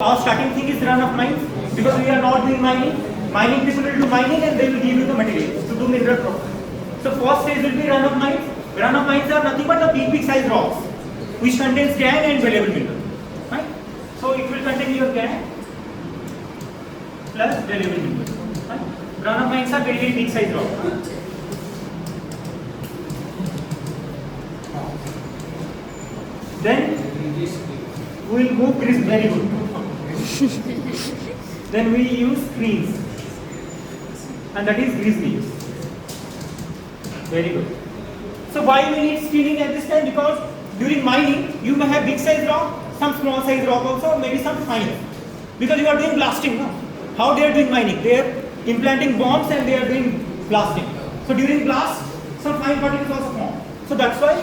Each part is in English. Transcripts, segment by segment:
our starting thing is run of mines, because we are not doing mining. Mining people will do mining and they will give you the material to do mineral processing. So first stage will be run of mines. Run of mines are nothing but the big size rocks, which contains gangue and valuable mineral. Right? So it will contain your gangue plus valuable mineral. Right? Run of mines are very big size rocks. Then we will move grease, very good. Then we use screens, and that is grease leaves. Very good. So why we need screening at this time? Because during mining you may have big size rock, some small size rock also, maybe some fine. Because you are doing blasting. No? How they are doing mining? They are implanting bombs and they are doing blasting. So during blast, some fine particles also form. So that's why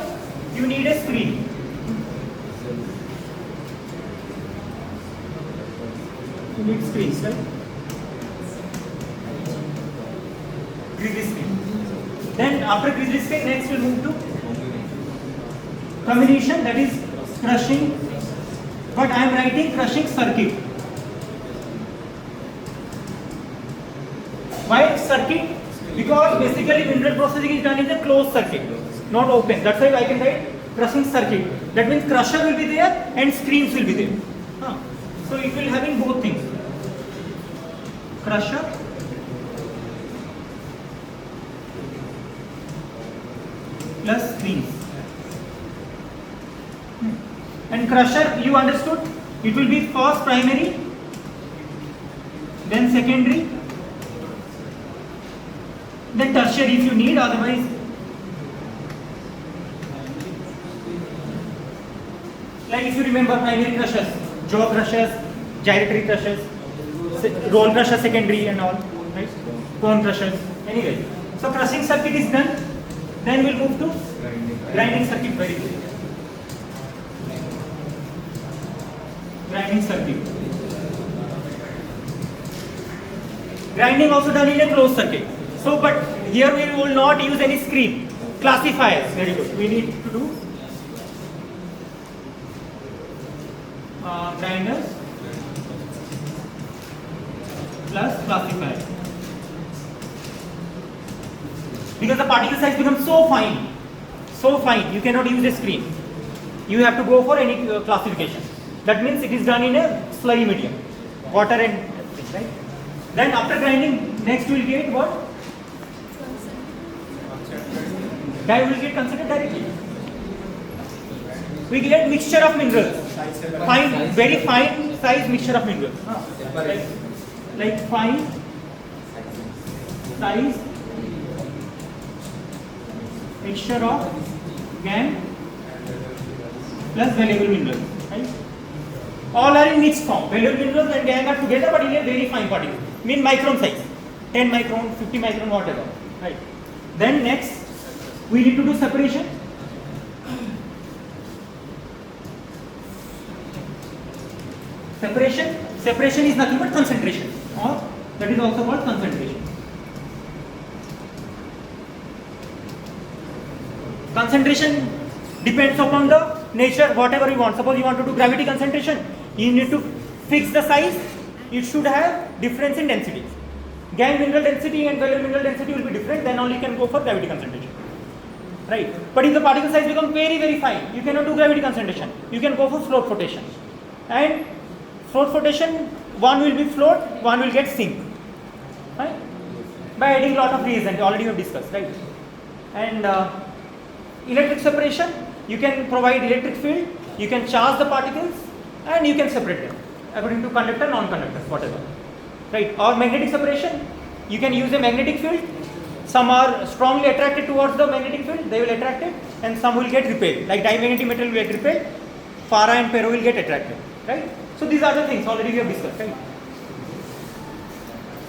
you need a screen. You need screens, right? Grizzly screen. Then after grizzly screen, next we'll move to comminution, that is crushing. But I am writing crushing circuit. Why circuit? Because basically mineral processing is done in a closed circuit, not open. That's why I can write crushing circuit. That means crusher will be there and screens will be there. So it will having both things. Crusher plus screens. And crusher, you understood? It will be first primary, then secondary, then tertiary if you need, otherwise like if you remember primary crushers, jaw crushers, gyratory crushers, roll crusher secondary and all, right? Cone crushers, anyway. So crushing circuit is done. Then we'll move to grinding circuit. Very good. Grinding circuit. Grinding also done in a closed circuit. So, but here we will not use any screen. Classifiers. Very good. We need to do grinders plus classifier, because the particle size becomes so fine, you cannot use a screen. You have to go for any classification. That means it is done in a slurry medium, water and everything, right? Then after grinding, next we will get what? Dye will get considered directly. We get mixture of minerals. Fine, very fine size mixture of minerals. Like fine size mixture of gangue plus valuable minerals. Right? All are in mixed form. Valuable minerals and gangue are together, but in a very fine particle. Mean micron size, 10 micron, 50 micron, whatever. Right. Then next, we need to do separation. Separation is nothing but concentration, or that is also called concentration. Concentration depends upon the nature, whatever you want. Suppose you want to do gravity concentration, you need to fix the size. It should have difference in density. Gangue mineral density and valuable mineral density will be different. Then only you can go for gravity concentration, right? But if the particle size becomes very fine, you cannot do gravity concentration. You can go for float flotation, and float flotation, one will be float, one will get sink, right? By adding lot of reagent, already we have discussed, right? And electric separation, you can provide electric field, you can charge the particles, and you can separate them according to conductor, non-conductors, whatever, right? Or magnetic separation, you can use a magnetic field. Some are strongly attracted towards the magnetic field, they will attract it, and some will get repelled, like dimagnetic metal will get repelled, para and pero will get attracted, right? So these are the things already we have discussed, right?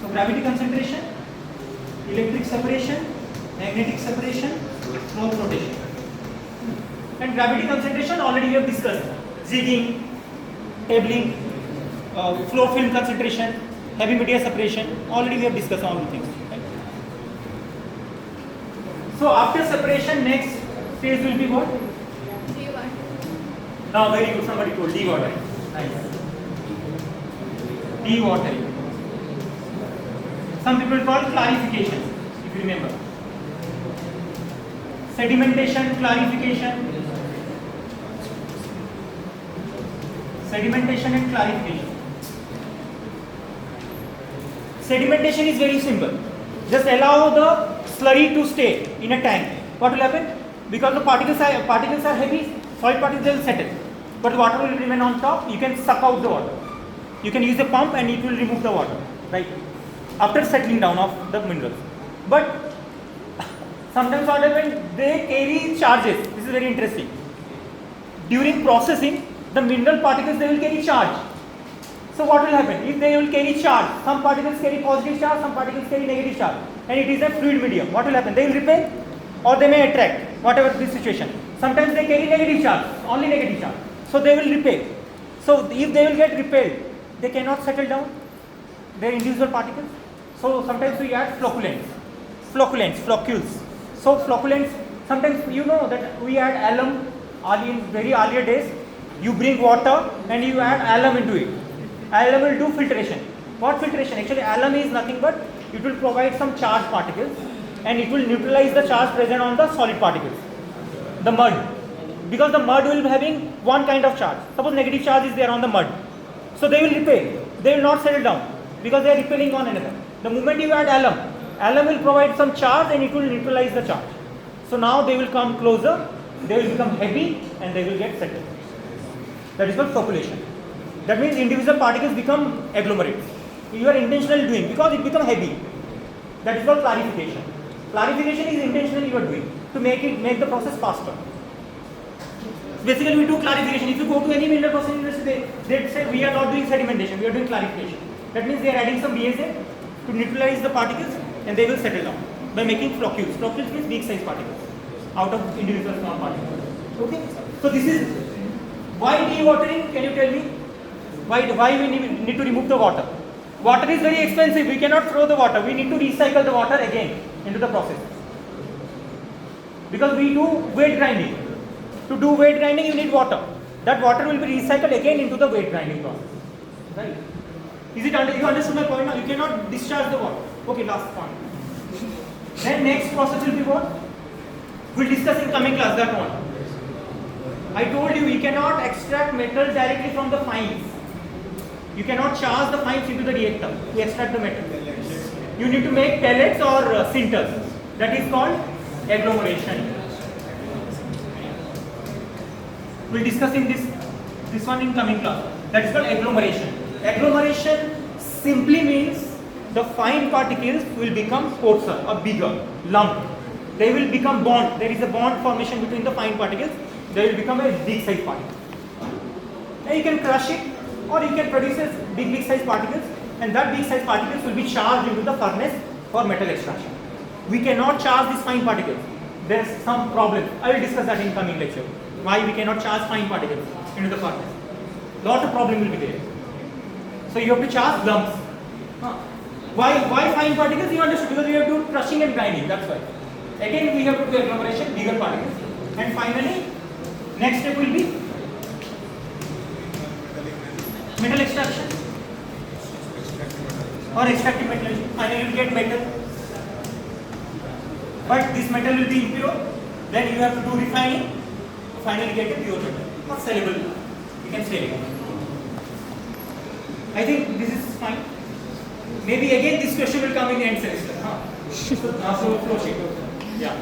So gravity concentration, electric separation, magnetic separation, flow flotation. And gravity concentration already we have discussed. Zigging, tabling, flow film concentration, heavy media separation, already we have discussed all the things. Right? So after separation, next stage will be what? D1. Very good, somebody told D1. Nice. Dewatering. Some people call clarification, if you remember. Sedimentation, clarification. Sedimentation and clarification. Sedimentation is very simple. Just allow the slurry to stay in a tank. What will happen? Because the particles are heavy, solid particles will settle. But the water will remain on top. You can suck out the water. You can use a pump and it will remove the water, right? After settling down of the minerals. But sometimes what happens, they carry charges. This is very interesting. During processing, the mineral particles, they will carry charge. So what will happen? If they will carry charge, some particles carry positive charge, some particles carry negative charge, and it is a fluid medium. What will happen? They will repel or they may attract, whatever the situation. Sometimes they carry negative charge, only negative charge. So they will repel. So if they will get repelled, they cannot settle down, their individual particles. So sometimes we add flocculants. So flocculants, sometimes you know that we add alum in very earlier days. You bring water and you add alum into it. Alum will do filtration. What filtration? Actually alum is nothing but it will provide some charged particles and it will neutralize the charge present on the solid particles. The mud. Because the mud will be having one kind of charge. Suppose negative charge is there on the mud. So they will repel. They will not settle down because they are repelling one another. The moment you add alum will provide some charge and it will neutralize the charge. So now they will come closer, they will become heavy and they will get settled. That is called flocculation. That means individual particles become agglomerates. You are intentionally doing because it becomes heavy. That is called clarification. Clarification is intentionally you are doing to make the process faster. Basically we do clarification. If you go to any mineral processing industry, they say we are not doing sedimentation, we are doing clarification. That means they are adding some BSA to neutralize the particles and they will settle down by making floccules. Floccules means big size particles out of individual small particles. Okay? So this is why dewatering, can you tell me? Why we need to remove the water? Water is very expensive, we cannot throw the water, we need to recycle the water again into the process. Because we do weight grinding. To do weight grinding you need water. That water will be recycled again into the weight grinding process. Right? Is it you understood my point now? You cannot discharge the water. Okay, last point. Then next process will be what? We'll discuss in coming class that one. I told you, you cannot extract metal directly from the fines. You cannot charge the fines into the reactor to extract the metal. You need to make pellets or sinters. That is called agglomeration. We'll discuss in this one in coming class. That is called agglomeration. Agglomeration simply means the fine particles will become coarser or bigger, lump. They will become bond. There is a bond formation between the fine particles. They will become a big size particle. And you can crush it or you can produce big size particles and that big size particles will be charged into the furnace for metal extraction. We cannot charge these fine particles. There is some problem. I will discuss that in coming lecture. Why we cannot charge fine particles into the furnace. Lot of problem will be there. So you have to charge lumps. Why fine particles? You understood, because we have to do crushing and grinding, that's why. Again we have to do agglomeration, bigger particles. And finally, next step will be metal extraction or extracting metal. Finally you will get metal. But this metal will be impure. Then you have to do refining to finally get a pure metal or sellable. You can sell it. I think this is fine. Maybe again this question will come in the end semester. So flow sheet. Yeah.